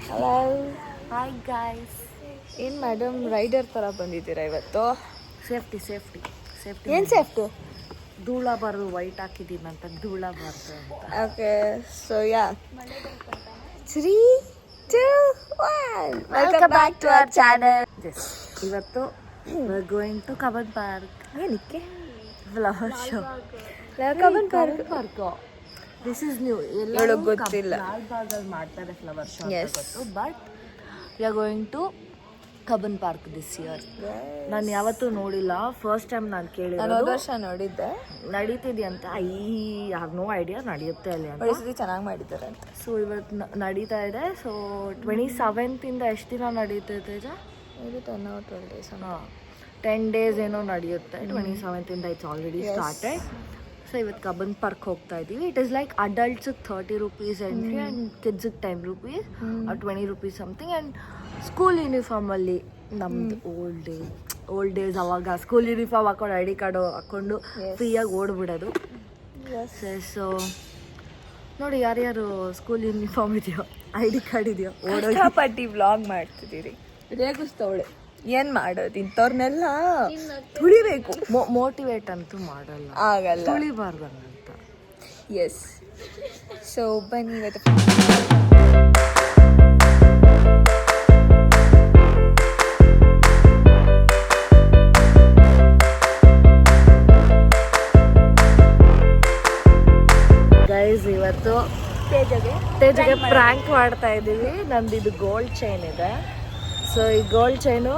Hello hi guys. ಏನು madam rider ಥರ ಬಂದಿದ್ದೀರಾ ಇವತ್ತು? ಸೇಫ್ಟಿ ಏನು ಸೇಫ್ಟಿ? ಧೂಳಬಾರ್ದು, ವೈಟ್ ಹಾಕಿದ್ದೀನಿ ಅಂತ ಧೂಳಬಾರ್ದು ಅಂತ. Okay so yeah 3, 2, 1 welcome back to our channel. ಇವತ್ತು ಗೋಯಿಂಗ್ ಟು ಕಬ್ಬನ್ ಪಾರ್ಕ್. ಏನಕ್ಕೆ? Flower show. Cubbon park this is new. ಎಲ್ಲರೂ ಗೊತ್ತಿಲ್ಲ. ಲಾಲ್ಬಾಗಲ್ಲಿ ಮಾಡ್ತಾರೆ flower show. Yes. But we are going to Cubbon park this year. ನಾನು ಯಾವತ್ತೂ ನೋಡಿಲ್ಲ, ಫಸ್ಟ್ ಟೈಮ್ ನಾನು ಕೇಳಿರೋದು. ನಾನು ಹೋದ ವರ್ಷ ನೋಡಿದ್ದೆ. ನಡೀತಿದೆಯಂತ. ಹ್ಯಾವ್ ನೋ ಐಡಿಯಾ ನಡೆಯುತ್ತೆ ಅಲ್ಲಿ ಅಂತ. ಸತಿ ಚೆನ್ನಾಗಿ ಮಾಡಿದ್ದಾರೆ ಅಂತ. ಸೊ ಇವತ್ತು ನಡೀತಾ ಇದೆ. ಸೊ 27th ಎಷ್ಟು ದಿನ ನಡೀತೈತೆ ಇದು? 10 or 12 days. 10 days ಏನೋ ನಡೆಯುತ್ತೆ. 27th it's already started. So ಇವತ್ತು ಕಬ್ಬನ್ ಪಾರ್ಕ್ ಹೋಗ್ತಾ ಇದ್ದೀವಿ. ಇಟ್ ಇಸ್ ಲೈಕ್ ಅಡಲ್ಟ್ಸಿಗೆ 30 rupees ಎಂಟ್ರಿ ಆ್ಯಂಡ್ ಕಿಡ್ಸಿಗೆ 10 rupees or 20 rupees something. And school ಯೂನಿಫಾರ್ಮಲ್ಲಿ ನಮ್ದು ಓಲ್ಡ್ ಡೇಸ್ ಅವಾಗ ಸ್ಕೂಲ್ ಯೂನಿಫಾರ್ಮ್ ಹಾಕೊಂಡು ID ಕಾರ್ಡು ಹಾಕ್ಕೊಂಡು ಫ್ರೀಯಾಗಿ ಓಡ್ಬಿಡೋದು. ಸೊ ನೋಡಿ ಯಾರ್ಯಾರು ಸ್ಕೂಲ್ ಯೂನಿಫಾರ್ಮ್ ಇದೆಯೋ, ID ಕಾರ್ಡ್ ಇದೆಯೋ, ಓಡೋಪಟ್ಟಿ ವ್ಲಾಗ್ ಮಾಡ್ತಿದ್ದೀರಿ. ರೇಗಿಸ್ತವಳೆ ಏನು ಮಾಡೋದು? ಇಂಥವ್ರನ್ನೆಲ್ಲ ತುಳಿಬೇಕು. ಮೋಟಿವೇಟ್ ಅಂತೂ ಮಾಡಲ್ಲ, ಆಗಲ್ಲ, ತುಳಿಬಾರ್ದಂತ. ಎಸ್. ಸೊ ಬನ್ನಿ ಇವತ್ತು ಗೈಸ್ ಇವತ್ತು ತೇಜಗೆ ಪ್ರ್ಯಾಂಕ್ ಮಾಡ್ತಾ ಇದ್ದೀವಿ. ನಂದು ಇದು ಗೋಲ್ಡ್ ಚೈನ್ ಇದೆ. ಸೊ ಈ ಗೋಲ್ಡ್ ಚೈನು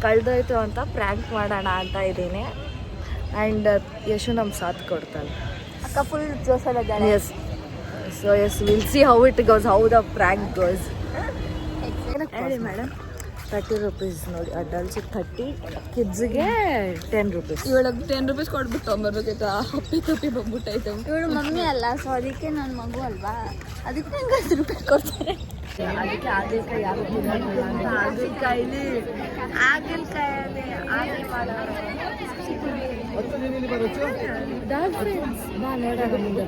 ಕಳೆದೋಯ್ತು ಅಂತ ಪ್ರ್ಯಾಂಕ್ ಮಾಡೋಣ ಅಂತ ಇದ್ದೀನಿ. ಆ್ಯಂಡ್ ಯಶು ನಮ್ಗೆ ಸಾಥ್ ಕೊಡ್ತಾಳೆ. ಅಕ್ಕ ಫುಲ್ ಜೋಸಲ್ಲ. Yes. So yes, will see how it goes, how the prank goes. ಹೇಳಿ ಮೇಡಮ್. 30 rupees ನೋಡಿ, ಅಡಲ್ಟ್ಸಿಗೆ 30, ಕಿಡ್ಸಿಗೆ 10 rupees. ಇವಳಿಗೆ 10 rupees ಕೊಟ್ಬಿಟ್ಟು ತೊಗೊಂಬರ್ಬೇಕೈತಾ? ಹಪ್ಪಿ ಬಂದ್ಬಿಟ್ಟೈತೆ. ಇವಳು ಮಮ್ಮಿ ಅಲ್ಲ, ಸೊ ಅದಕ್ಕೆ ನನ್ನ ಮಗು ಅಲ್ವಾ, ಅದಕ್ಕೆ ನಂಗೆ 10 ರೂಪಾಯಿ ಕೊಡ್ತಾರೆ. ಅದಕ್ಕೆ ಹಾಗಲಕಾಯಿ ಯಾರು ತಿನ್ನೋದಿಲ್ಲ ಅಂತ ಹಾಗಲಕಾಯಲ್ಲಿ ಫ್ರೆಂಡ್ಸ್ ಬಾ ನೋಡೋಣ ಮುಂದೆ.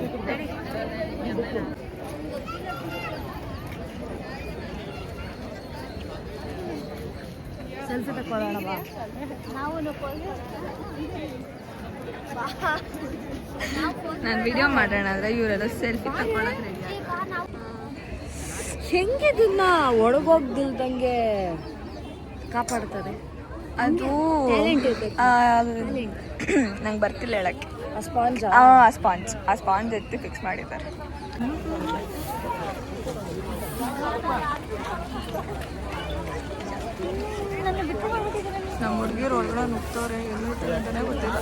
ಸೆಲ್ಫಿ ತಗೊಳ್ಳೋಣ ಬಾ. ನಾನು ವಿಡಿಯೋ ಮಾಡೋಣ ಅಂದರೆ ಇವರೆಲ್ಲ ಸೆಲ್ಫಿ ತಗೊಳಕ್ಕೆ ರೆಡಿ. ಹೆಂಗೆ ಇದನ್ನ ಒಳಗೋಗ್ದಿಲ್ದಂಗೆ ಕಾಪಾಡ್ತಾರೆ? ಅದು ನಂಗೆ ಬರ್ತಿಲ್ಲ ಹೇಳಕ್ಕೆ. ಸ್ಪಾಂಜ್ ಆ ಸ್ಪಾಂಜ್ ಎತ್ತಿ ಫಿಕ್ಸ್ ಮಾಡಿದ್ದಾರೆ. ನಮ್ಮ ಹುಡುಗಿರು ಒಳಗಡೆ ನುಗ್ತವ್ರೆ, ಎಲ್ಲಿ ಅಂತಲೇ ಗೊತ್ತಿಲ್ಲ.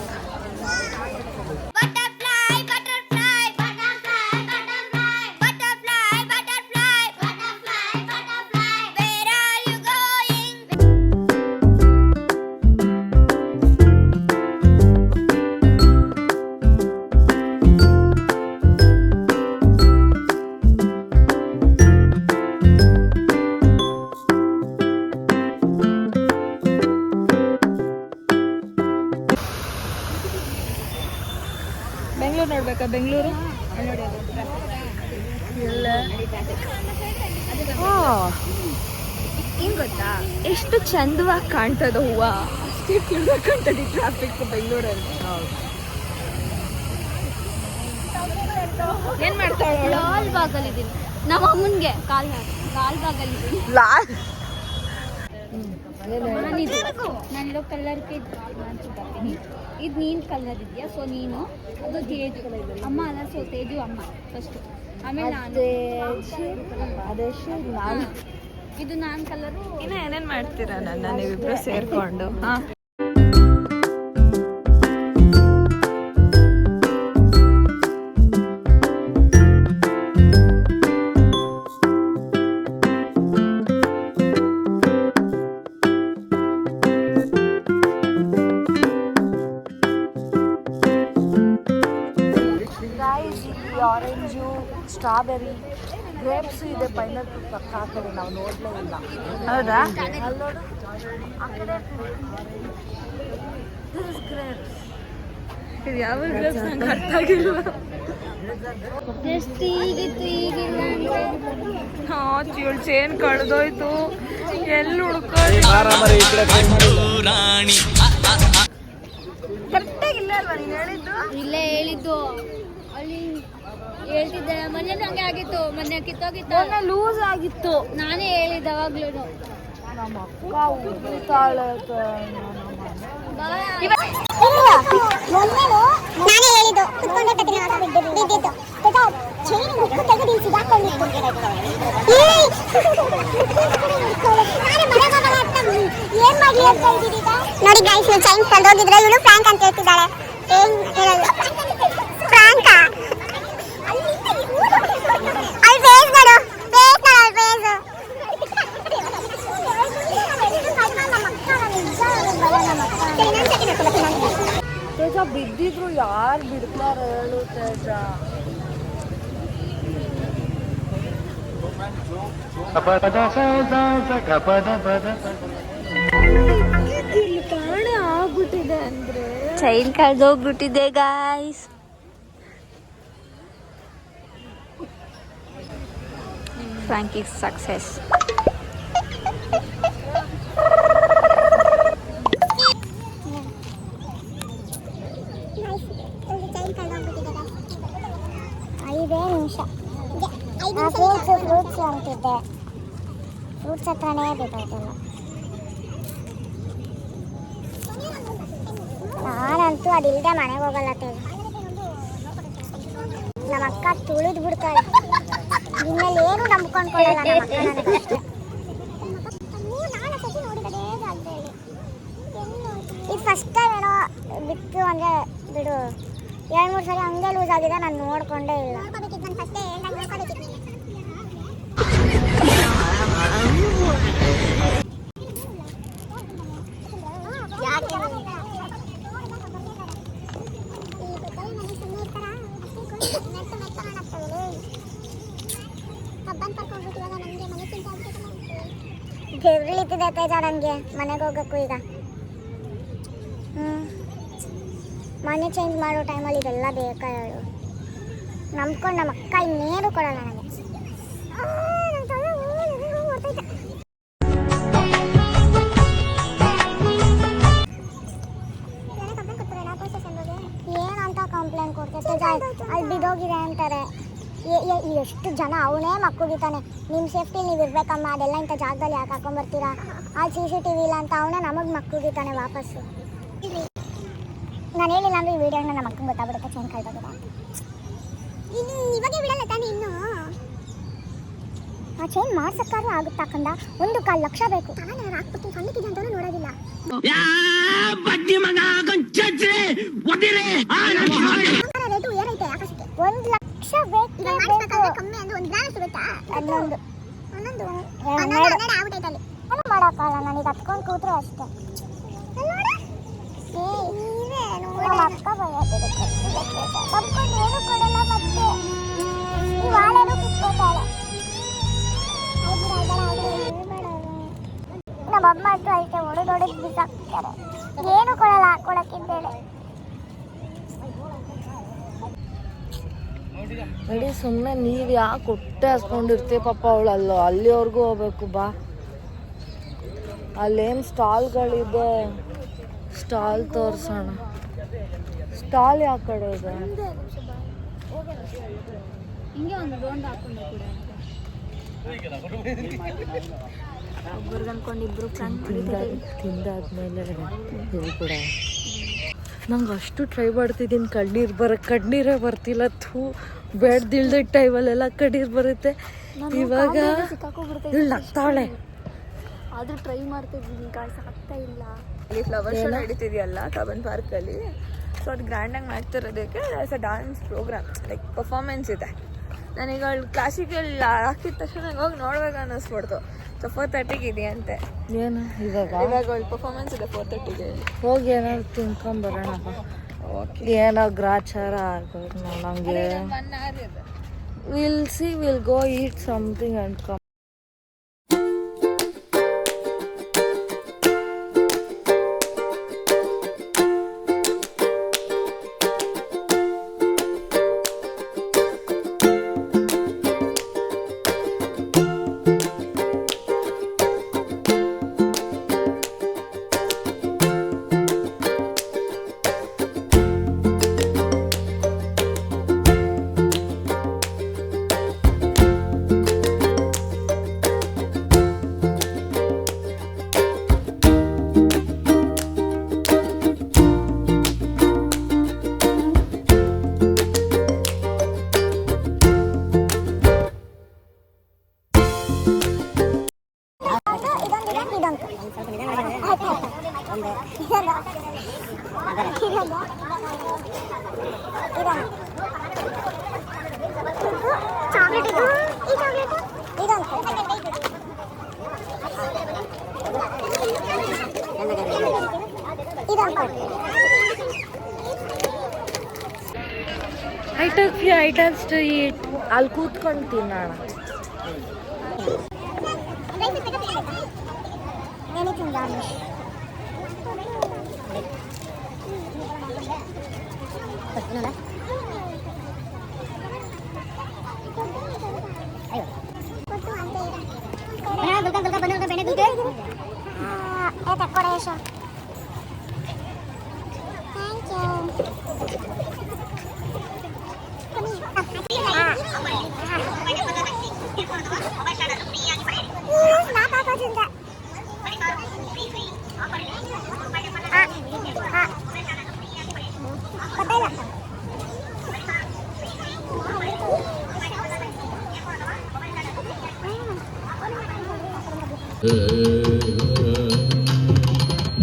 ಬೆಂಗಳೂರು ನೋಡ್ಬೇಕಾ? ಬೆಂಗಳೂರು ಎಲ್ಲ ಹಿಂಗೆ ಗೊತ್ತಾ, ಎಷ್ಟು ಚಂದವಾಗಿ ಕಾಣ್ತದ ಹೂವು, ಅಷ್ಟೇ ಕುಳ್ದಾಗ ಕಾಣ್ತದೆ ಟ್ರಾಫಿಕ್ ಬೆಂಗಳೂರಲ್ಲಿ. ಏನು ಮಾಡ್ತಾಳೆ? ಲಾಲ್ ಬಾಗಲ್ಲಿದ್ದೀನಿ. ನಮ್ಮ ಅಮ್ಮನಿಗೆ ಲಾಲ್ ಬಾಗಲ್ಲಿದ್ದೀನಿ. ನಾನಿರೋ ಕಲರ್ಗೆ ಇದು ನೀನು ಕಲರ್ ಇದೆಯಾ? ಸೊ ನೀನು, ಅದು ತೇಜು ಅಮ್ಮ ಅಲ್ಲ. ಸೊ ತೇಜು ಅಮ್ಮ ಫಸ್ಟು, ಆಮೇಲೆ ನಾನು. ಇದು ನಾನು ಕಲರು. ಇನ್ನು ಏನೇನು ಮಾಡ್ತೀರಾ ನನ್ನ ನೀವಿಬ್ರು ಸೇರಿಕೊಂಡು? ಹಾಂ, ಆರೆಂಜು, ಸ್ಟ್ರಾಬೆರಿ, ಗ್ರೇಪ್ಸ್ ಇದೆ. ಪೈನಾಪಲ್ ಪಕ್ಕ ಆ ಕಡೆ ನಾವು ನೋಡಲೇ ಇಲ್ಲ. ಹೌದಾ? ಅಲ್ಲಿ ನೋಡು, ಆ ಕಡೆ ದಿಸ್ ಇಸ್ ಗ್ರೇಪ್ಸ್. ಇದು ಯಾವ ಗ್ರೇಪ್ಸ್ ನಂಗೆ ಅರ್ಥ ಆಗಿಲ್ಲ. ಎಷ್ಟು ಈಗಿತ್ತು ಈಗಿಲ್ಲ ಇವಳು ಚೇನ್ ಕಳೆದೋಯ್ತು, ಎಲ್ಲಿ ಹುಡ್ಕೋ ಕರೆಕ್ಟಾಗಿಲ್ಲ ಅಲ್ವಾ ನೀನು ಹೇಳಿದ್ದು? ಇಲ್ಲೇ ಹೇಳಿದ್ದು ಅಲ್ಲಿ ಹೇಳ್ತಿದ್ದೆ. ಮೊನ್ನೆ ಹಂಗೆ ಆಗಿತ್ತು, ಮೊನ್ನೆ ಕಿತ್ತೋಗಿತ್ತು, ಲೂಸ್ ಆಗಿತ್ತು. ನಾನೇ ಹೇಳಿದ್ದೆ ಅವಾಗ್ಲೂ. ನಮ್ಮ ಅಕ್ಕ ಉಗುಳ್ತಾಳೆ ನಾನೇ ಹೇಳಿದ್ದು ಕುತ್ಕೊಂಡೆ ಬಿದ್ದಿದ್ದು ಚೈನ್ ಹುಕ್ಕು ತೆಗೆದು ಸಿಗಾಕೊಂಡಿತ್ತು. ಏನ್ ಮಾಡ್ಲಿ ಅಂತ ಇದ್ದೀರಿ ನೋಡಿ ಗೈಸ್, ನೀವು ಚೈನ್ ಕಳ್ದೋಗಿದ್ರೆ ಇವಳು ಫ್ರಾಂಕ್ ಅಂತ ಹೇಳ್ತಿದ್ದಾಳೆ. ಏನ್ ಹೇಳಲ್ಲ ಫ್ರಾಂಕ ಅಲ್ಲಿ ಫೇಸ್ ನೋಡು, ಫೇಸ್ ನೋಡು, ಫೇಸ್ ತೇಜ ಬಿದ್ದಿದ್ರು ಯಾರು ಬಿಡ್ತಾರ ಹೇಳು ತೇಜ. ಕಾಣೆ ಆಗ್ಬಿಟ್ಟಿದೆ ಅಂದ್ರೆ ಚೈನ್ ಕಳ್ದೋಗ್ಬಿಟ್ಟಿದೆ ಗಾಯ್ಸ್. ಫ್ರಾಂಕಿ ಸಕ್ಸೆಸ್. ಫ್ರೂಟ್ಸ್ ಅಂತಿದ್ದೆ, ಫ್ರೂಟ್ಸ್ ಹತ್ರನೇ ಬೇಕಾಯ್ತಲ್ಲ. ನಾನಂತೂ ಅದಿಲ್ಲದೆ ಮನೆಗೆ ಹೋಗಲ್ಲ ತೇಜ. ನಮ್ಮ ಅಕ್ಕ ತುಳಿದು ಬಿಡ್ತಾಳೆ, ಇನ್ಮೇಲೆ ಏನು ನಂಬ್ಕೊಂಡ್ಕೊಳ್ಳಲ್ಲ ನಮ್ಮ ಅಕ್ಕ ನನಗಷ್ಟೇ. ಇದು ಫಸ್ಟ್ ಟೈಮ್ ಏನೋ ಬಿತ್ತು ಅಂದರೆ ಬಿಡು, 2-3 ಸರಿ ಹಂಗೆ ಲೂಸ್ ಆಗಿದೆ, ನಾನು ನೋಡ್ಕೊಂಡೇ ಇಲ್ಲ. ಬೆವರಿಳಿತಿದೆ ತೇಜ ನನಗೆ ಮನೆಗೆ ಹೋಗಕ್ಕೂ ಈಗ. ಮನೆ ಚೇಂಜ್ ಮಾಡೋ ಟೈಮಲ್ಲಿ ಇದೆಲ್ಲ ಬೇಕಾ ಹೇಳು? ನಂಬ್ಕೊಂಡು ನಮ್ಮ ಅಕ್ಕ ಇನ್ನೇನು ಕೊಡಲ್ಲ ನನಗೆ. ಏನಂತ ಕಂಪ್ಲೇಂಟ್ ಕೊಡ್ತೇವೆ, ಅಲ್ಲಿ ಬಿದ್ದೋಗಿದೆ ಅಂತಾರೆ. ಎಷ್ಟು ಜನ ಅವನೇ ಮಕ್ಕಳಿತಾನೆ, ನಿಮ್ಮ ಸೇಫ್ಟಿ ನೀವು ಇರ್ಬೇಕಮ್ಮ, ಅದೆಲ್ಲ ಇಂಥ ಜಾಗದಲ್ಲಿ ಯಾಕೆ ಹಾಕೊಂಡ್ಬರ್ತೀರಾ, ಅಲ್ಲಿ CCTV ಇಲ್ಲ ಅಂತ ಅವನೇ ನಮಗೆ ಮಕ್ಕಳಿತಾನೆ ವಾಪಸ್ಸು. ನಾನು ಹೇಳಿಲ್ಲ ಅಂದ್ರೆ ಈ ವಿಡಿಯೋನ ನಮ್ಮ ಅಕ್ಕಂಗೆ ಗೊತ್ತಾಗ್ಬಿಡುತ್ತೆ ಚೈನ್ ಕಳ್ದೋಗಿದೆ. ಇನ್ನು ಇವಾಗೆ ಬಿಡಲ್ಲ ತಾನೇ ಇನ್ನು. ಆ ಚೈನ್ ಮಾಡ್ಸಕ್ಕಾದ್ರೂ ಆಗುತ್ತಾ ಕಂದ? 1.25 ಲಕ್ಷ ಬೇಕು. ನಾನು ಹಾಕ್ಬಿಟ್ಟು ಸಣ್ಣಕ್ಕಿದೆ ಅಂತ ನೋಡೋದಿಲ್ಲ. ರೇಟು ಏನೈತೆ ಆಕಾಶಕ್ಕೆ? 1 ಲಕ್ಷ ಬೇಕು. ಕಮ್ಮಿ ಅಂದ್ರೆ 1 ಗ್ರಾಮ್ ಸಿಗುತ್ತಾ? 11 ಆಗ್ಬಿಟ್ಟೈತೆ. ಏನು ಮಾಡೋಕ್ಕಲ್ಲ, ನನಗೆ ಹತ್ಕೊಂಡು ಕೂತ್ರು ಅಷ್ಟೇ. ನಮ್ಮ ಅಕ್ಕ ಬೈಯೋದಿರುತ್ತೆ, ತಪ್ಕೊಂಡು ಏನು ಕೊಡಲ್ಲ. ಮತ್ತೆ ಈ ವಾಳೆನೂ ಕುತ್ಕೋತಾಳೆ. ನಮ್ಮ ಅಮ್ಮ ಅಂತೂ ಅಷ್ಟೇ ಹೊಡೆದೊಡೆದು ಬಿಸಾಕ್ತಾರೆ, ಏನು ಕೊಡಲ್ಲ ಹಾಕೊಳಕ್ಕಿದ್ದೇಳೆ. ನಡಿ ಸುಮ್ಮನೆ ನೀರು ಯಾಕೆ ಹೊಟ್ಟೆ ಹಸ್ಕೊಂಡಿರ್ತೀವಿ ಪಾಪ. ಅವಳು ಅಲ್ಲಿವರೆಗೂ ಹೋಗ್ಬೇಕು ಬಾ. ಅಲ್ಲೇನು ಸ್ಟಾಲ್ಗಳಿದೆ, ಸ್ಟಾಲ್ ತೋರಿಸೋಣ. ಸ್ಟಾಲ್ ಯಾವ ಕಡೆ ಇದೆ? ಹಿಂಗೆ ಒಂದು ರೌಂಡ್ ಹಾಕೊಂಡು ಕೂಡ ಒಬ್ಬರಿಗೆ ಅನ್ಕೊಂಡು ಇಬ್ರು ತಿಂದಾದ್ಮೇಲೆ ಇದು ಕೂಡ ನಂಗೆ ಅಷ್ಟು ಟ್ರೈ ಮಾಡ್ತಿದ್ದೀನಿ ಕಣ್ಣೀರೇ ಬರ್ತಿಲ್ಲ. ಬೇಡ್ದಿಲ್ದ ಟೈಮಲ್ಲೆಲ್ಲ ಕಣ್ಣೀರು ಬರುತ್ತೆ. ಇವಾಗ ಇವಳು ನಗ್ತಾಳೆ. ಆದ್ರೂ ಟ್ರೈ ಮಾಡ್ತಿದ್ದೀನಿ ಗಾಯ್ಸ್, ಆಗ್ತಾ ಇಲ್ಲ. ಅಲ್ಲಿ ಫ್ಲವರ್ ಶೋ ನಡೀತಿದೆಯಲ್ಲ ಕಬ್ಬನ್ ಪಾರ್ಕಲ್ಲಿ, ಸೊ ಅದು ಗ್ರ್ಯಾಂಡಾಗಿ ಮಾಡ್ತಿರೋದಕ್ಕೆ as a dance program like performance ಇದೆ. ನನಗೆ ಅವಳು ಕ್ಲಾಸಿಕಲ್ ಹಾಕಿದ ತಕ್ಷಣ ನಂಗೆ ಹೋಗಿ ನೋಡ್ಬೇಕು ಅನ್ನಿಸ್ಬಿಡ್ತು. ಸೊ 4:30ಗೆ ಇದೆಯಂತೆ. ಏನು ಇವಾಗ ಅವಳು ಪರ್ಫಾರ್ಮೆನ್ಸ್ ಇದೆ 4:30ಗೆ. ಹೋಗಿ ಏನಾದ್ರು ತಿನ್ಕೊಂಬರೋಣಪ್ಪ. ಏನೋ ಗ್ರಾಚಾರ ಆಗೋದು ನಮಗೆ. Will go eat something and come. Chocolate ಇದು ಈ chocolate I took few items to eat. ಅಲ್ಲಿ ಕೂತ್ಕೊಂಡು ತಿನ್ನೋಣ.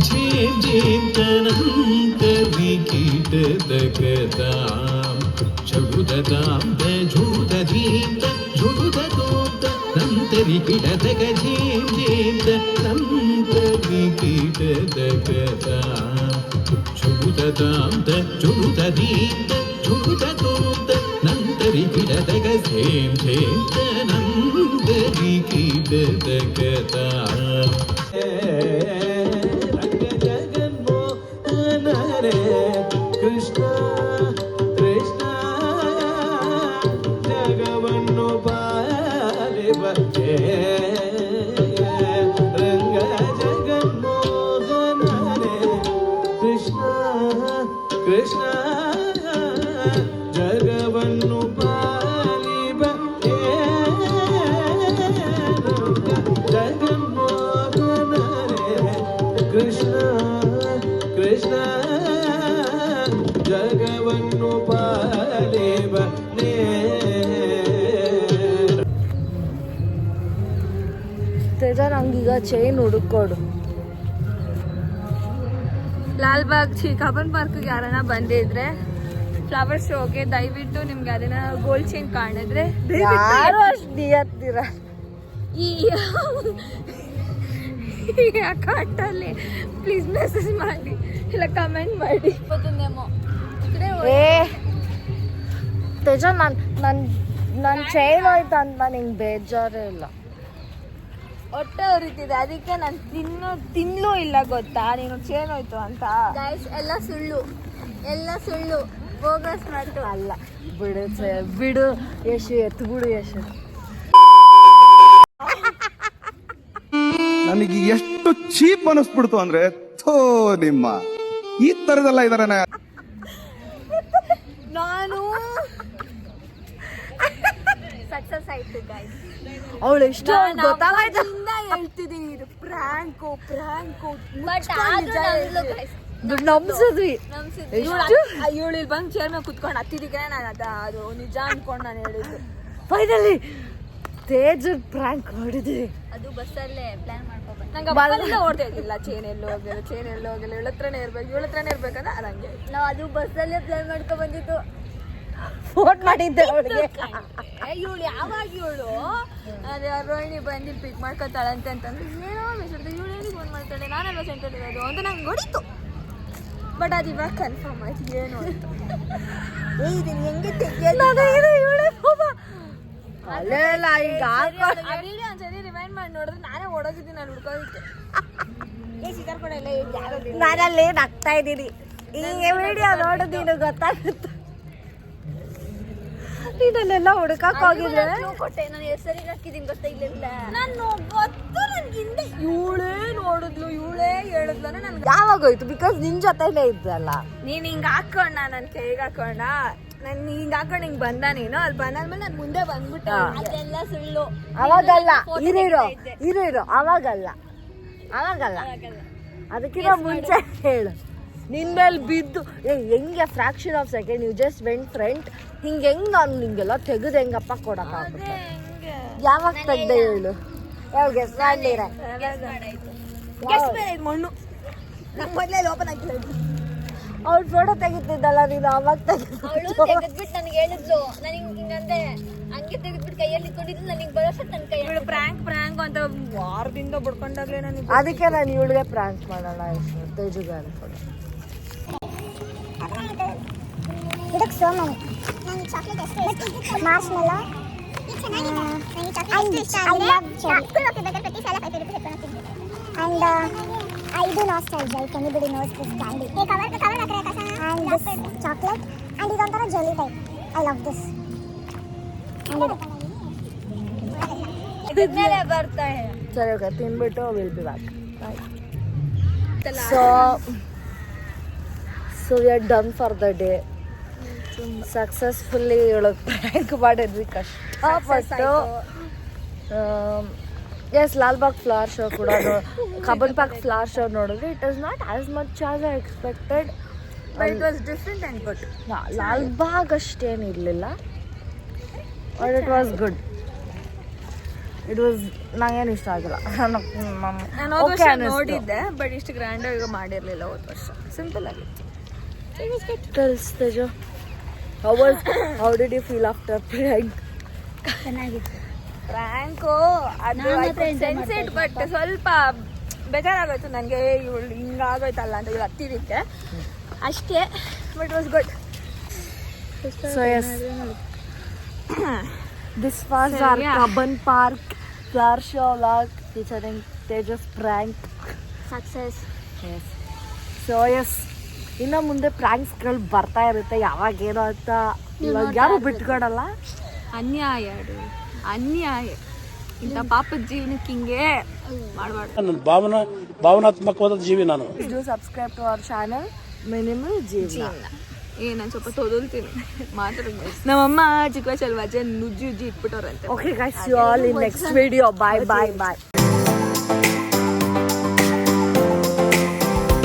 झीम झीम तनंतरी कीटतकताम झुडुदताम झुडुदधीम झुडुदतोत नंतरी कीटतक झीम झीम तनंतरी कीटतकताम झुडुदताम झुडुदधीम झुडुदतोत नंतरी कीटतक झीम झीम तनंतरी कीटतकताम ಕೃಷ್ಣ ಕೃಷ್ಣ ಜಗವನ್ನು ಪಾಲಿಬ ರಂಗ ಜಗನ್ಮೋಹನರೇ ಕೃಷ್ಣ ಕೃಷ್ಣ ಜಗವನ್ನು ಪಾಲಿಬ ಜಗನ್ಮೋಹನರೇ ಕೃಷ್ಣ ಕೃಷ್ಣ ಜಗವನ್ನು ಪಾಲಿಬ ತೇಜ ನಂಗೀಗ ಚೈನ್ ಹುಡುಕೊಡು. ಲಾಲ್ಬಾಗ್ ಕಬ್ಬನ್ ಪಾರ್ಕ್ಗೆ ಯಾರನ್ನ ಬಂದಿದ್ರೆ ಫ್ಲವರ್ ಶೋಗೆ ದಯವಿಟ್ಟು ನಿಮ್ಗೆ ಅದನ್ನ ಗೋಲ್ಡ್ ಚೈನ್ ಕಾಣಿದ್ರೆ ಯಾರು ಅಷ್ಟು ದಿಯತ್ತೀರ ಈ ಅಕೌಂಟಲ್ಲಿ ಪ್ಲೀಸ್ ಮೆಸೇಜ್ ಮಾಡಿ ಇಲ್ಲ ಕಮೆಂಟ್ ಮಾಡಿ. ಏ ತೇಜ ನನ್ನ ಚೈನ್ ಹೋಯ್ತು ಅಂತ ನನಗೆ ಬೇಜಾರೇ ಇಲ್ಲ. ಹೊಟ್ಟೆ ಉರಿತಿದೆ ಅದಕ್ಕೆ ನಾನು ತಿನ್ನಲೂ ಇಲ್ಲ ಗೊತ್ತಾ ನೀನು ಚೇನ್ ಹೋಯ್ತು ಅಂತ. ಗೈಸ್ ಎಲ್ಲ ಸುಳ್ಳು ಬೋಗಸ್ ಮಾತು ಅಲ್ಲ ಬಿಡು ಯಶು ಎತ್ತು ಬಿಡು ಯಶು. ನನಗೆ ಎಷ್ಟು ಚೀಪ್ ಅನಿಸ್ಬಿಡ್ತು ಅಂದ್ರೆ ಥೋ ನಿಮ್ಮ ಈ ತರದೆಲ್ಲ ಇದಾರೆ. ನಾನು ಸಕ್ಸಸ್ ಆಯ್ತು ಗೈಸ್. ಅವಳು ಎಷ್ಟು ಗೊತ್ತಾಯ್ತು ಹೇಳ್ತಿದ್ದೀನಿ ಇದು ಪ್ರ್ಯಾಂಕು ನಮ್ಸಿದ್ವಿ. ಇವಳು ಇಲ್ಲಿ ಬಂದು ಚೇರ್ ಮೇಲೆ ಕುತ್ಕೊಂಡು ಹತ್ತಿದ್ದಕ್ಕೆ ನಾನು ಅದು ನಿಜ ಅನ್ಕೊಂಡು ನಾನು ಹೇಳಿದ್ದು. ಫೈನಲಿ ತೇಜ್ ಪ್ರ್ಯಾಂಕ್ ಮಾಡಿದ್ವಿ. ಅದು ಬಸ್ಸಲ್ಲೇ ಪ್ಲಾನ್ ಮಾಡ್ಕೊಬೇಕು. ನಂಗೆ ಬಸ್ಸಲ್ಲೇ ಓಡ್ತಾ ಇದ್ದಿಲ್ಲ. ಚೇನ್ ಎಲ್ಲೋ ಹೋಗಿಲ್ಲ ಇವಳ ಹತ್ರನೇ ಇರ್ಬೇಕಂದ್ರೆ ಅದಂಗೆ ನಾವು ಅದು ಬಸ್ಸಲ್ಲೇ ಪ್ಲಾನ್ ಮಾಡ್ಕೊಂಡ್ ಬಂದಿದ್ದು. ಫೋನ್ ಮಾಡಿದ್ದೆ ಅವಳಿಗೆ. ಇವಳು ಯಾವಾಗ ಅದೇ ರೋಹಿಣಿ ಬಂದು ಪಿಕ್ ಮಾಡ್ಕೊತಾಳಂತೆ ಅಂತಂದ್ರೆ ಏನೋ ಮೆಸೇಜ್ ಇವಳು ಹೇಳಿ ಫೋನ್ ಮಾಡ್ತಾಳೆ ನಾನೆಲ್ಲ ಸೆಂಟರ್ ಇರೋದು ಅಂತ ನಂಗೆ ಹೊಡಿತು. ಬಟ್ ಅದು ಇವಾಗ ಕನ್ಫರ್ಮ್ ಆಯ್ತು ಏನು ಅಂತ. ಇದನ್ನು ಹೆಂಗೆ ತೆಗಿಯೋದು ಅಲ್ಲೆಲ್ಲ ಈಗ ವಿಡಿಯೋ ಒಂದ್ಸರಿ ರಿವೈಂಡ್ ಮಾಡಿ ನೋಡಿದ್ರೆ ನಾನೇ ಓಡೋಗಿದ್ದೀನಿ ಅಲ್ಲಿ ಹುಡ್ಕೋದಕ್ಕೆ. ಸಿಗಾರ್ಪಡೆ ಎಲ್ಲ ಯಾರು ನಾನಲ್ಲಿ ನಗ್ತಾ ಇದ್ದೀನಿ. ಈ ವಿಡಿಯೋ ನೋಡಿದೀನಿ ಗೊತ್ತಾಗುತ್ತೆ. ನೀನಲ್ಲೆಲ್ಲ ಹುಡುಕಕ್ ಹೋಗಿದ್ರೆ ಕೊಟ್ಟೆ ನಾನು ಹೆಸರಿಗೆ ಹಾಕಿದ್ದೀನಿ ಗೊತ್ತಾ ಇಲ್ಲ ನಾನು ಗೊತ್ತು ನನ್ಗಿಂದ ಇವಳೇ ನೋಡಿದ್ಲು ಇವಳೇ ಹೇಳಿದ್ಲು ನನ್ಗೆ ಯಾವಾಗ ಹೋಯ್ತು? ಬಿಕಾಸ್ ನಿನ್ ಜೊತೆಲೇ ಇದ್ದಲ್ಲ ನೀನ್ ಹಿಂಗ ಹಾಕೊಂಡ ನನ್ ಕೈಗೆ ಹಾಕೊಂಡ ನಾನು ಹಿಂಗ ಹಾಕೊಂಡು ಹಿಂಗ್ ಬಂದ ನೀನು ಅಲ್ಲಿ ಬಂದಾದ್ಮೇಲೆ ನಾನು ಮುಂದೆ ಬಂದ್ಬಿಟ್ಟೆ. ಅದೆಲ್ಲ ಸುಳ್ಳು. ಅವಾಗಲ್ಲ ಇರು ಅವಾಗಲ್ಲ ಅದಕ್ಕಿಂತ ಮುಂಚೆ ಹೇಳು. ನಿನ್ ಮೇಲೆ ಬಿದ್ದು ಹೆಂಗೆ fraction of second you just went front ಹೆಂಗ್ ನಾನು ನಿಂಗೆಲ್ಲ ತೆಗೆದು ಹೆಂಗಪ್ಪ ಕೊಡಕ್ಕಾಗುತ್ತೆ? ಯಾವಾಗ ತೆಗ್ದೆ ಹೇಳು. ಯಾವಾಗ ಗೆಸ್ ಮಾಡ್ಲಿರ ಮಣ್ಣು ಮೊದಲೇ ಓಪನ್ ಆಗಿಲ್ಲ. ಅವ್ಳು ಫೋಟೋ ತೆಗಿತಿದ್ದಲ್ಲ ನೀನು ಅವಾಗ ಅವಳು ತೆಗೆದ್ಬಿಟ್ಟು ನನಗೆ ಹೇಳಿದ್ಲು, ನನಗೆ ಹಿಂಗಂದೆ ಹಂಗೆ ತೆಗೆದ್ಬಿಟ್ಟು ಕೈಯಲ್ಲಿ ಇಟ್ಕೊಂಡಿದ್ದು ನನಗೆ ಬರೋಷ್ಟು ನನ್ನ ಕೈ ಇವಳು ಪ್ರ್ಯಾಂಕ್ ಅಂತ ವಾರದಿಂದ ಬಡ್ಕೊಂಡಾಗ್ಲೇ ನನಗೆ ಅದಕ್ಕೆ ನಾನು ಇವಳಿಗೆ ಪ್ರಾಂಕ್ ಮಾಡೋಣ ಎಷ್ಟು ತೇಜುಗೆ ಅನ್ಕೊಂಡು. ಇದಕ್ಕೆ ಸೋ ಮನಿ ನನಗೆ ಚಾಕ್ಲೇಟ್ ಎಷ್ಟು ಮಾರ್ಶ್ಮೆಲ್ಲೋ ನನಗೆ ಚಾಕ್ಲೇಟ್ ಐ ಲವ್ ಚೆರಿ ಪ್ರತಿ ಸಲ 5 ರೂಪಾಯಿ ತಗೊಂಡು and I do nostalgia if anybody knows this candy. Hey, cover hakre kasa and this chocolate and this ontara jelly type. I love this. ಇದನ್ನೆಲ್ಲ ಬರ್ತಾ ಇದೆ. ಸರಿ ಓಕೆ ತಿನ್ಬಿಟ್ಟು will be back. So we are done for the day. Successfully ಇವಳಗೆ prank ಮಾಡಿದ್ವಿ ಕಷ್ಟಪಟ್ಟು. Yes Lalbagh flower show ಕೂಡ Cubbon Park flower show ನೋಡಿದ್ರೆ it is not as much as I expected. But it was different and good. Lalbagh ಅಷ್ಟೇನು ಇರಲಿಲ್ಲ but it was good. It was ನಂಗೇನು ಇಷ್ಟ ಆಗಿಲ್ಲ. ನಾನು ಹೋದ ವರ್ಷ ನೋಡಿದ್ದೆ ಬಟ್ ಇಷ್ಟು ಗ್ರ್ಯಾಂಡಾಗಿ ಮಾಡಿರಲಿಲ್ಲ ಹೋದ ವರ್ಷ. ಸಿಂಪಲ್ ಆಗಿತ್ತು. Tejo, how did you feel after prank? ಚೆನ್ನಾಗಿತ್ತು. ಪ್ರ್ಯಾಂಕು ಅದು ಸೆನ್ಸೆಟ್ ಬಟ್ ಸ್ವಲ್ಪ ಬೇಜಾರಾಗೋಯ್ತು ನನಗೆ. ಇವಳು ಹಿಂಗಾಗೋಯ್ತಲ್ಲ ಅಂತ ಇವಳು ಹತ್ತಿದ್ದಕ್ಕೆ ಅಷ್ಟೇ. But was good. So yes, this was our Kabban Park flower show vlog featuring Teja's prank. Success. Yes. So yes, ಇನ್ನು ಮುಂದೆ ಪ್ರ್ಯಾಂಕ್ಸ್ಗಳು ಬರ್ತಾ ಇರುತ್ತೆ ಯಾವಾಗ ಏನೋ ಅಂತ ಇವಾಗ ಯಾರು ಬಿಟ್ಕೊಡಲ್ಲ. ಅನ್ಯಾಯ ಅದು ಅನ್ಯಾಯ. ಇಂಥ ಪಾಪದ ಜೀವನಕ್ಕೆ ಹಿಂಗೆ ಮಾಡಬಾರ್ದು. ಭಾವನಾತ್ಮಕವಾದ ಜೀವಿ ನಾನು. Do subscribe to our channel Minimal ಜೀವನ. ನಾನು ಸ್ವಲ್ಪ ತೊದಲ್ತೀನಿ ಮಾತಾಡೋದು. ನಮ್ಮಮ್ಮ ಚಿಕ್ಕ ವಯಸ್ಸಲ್ಲಿ ನುಜ್ಜಿ ಇಟ್ಬಿಟ್ಟವ್ರಂತೆ. Okay guys, see you all in next video. Bye.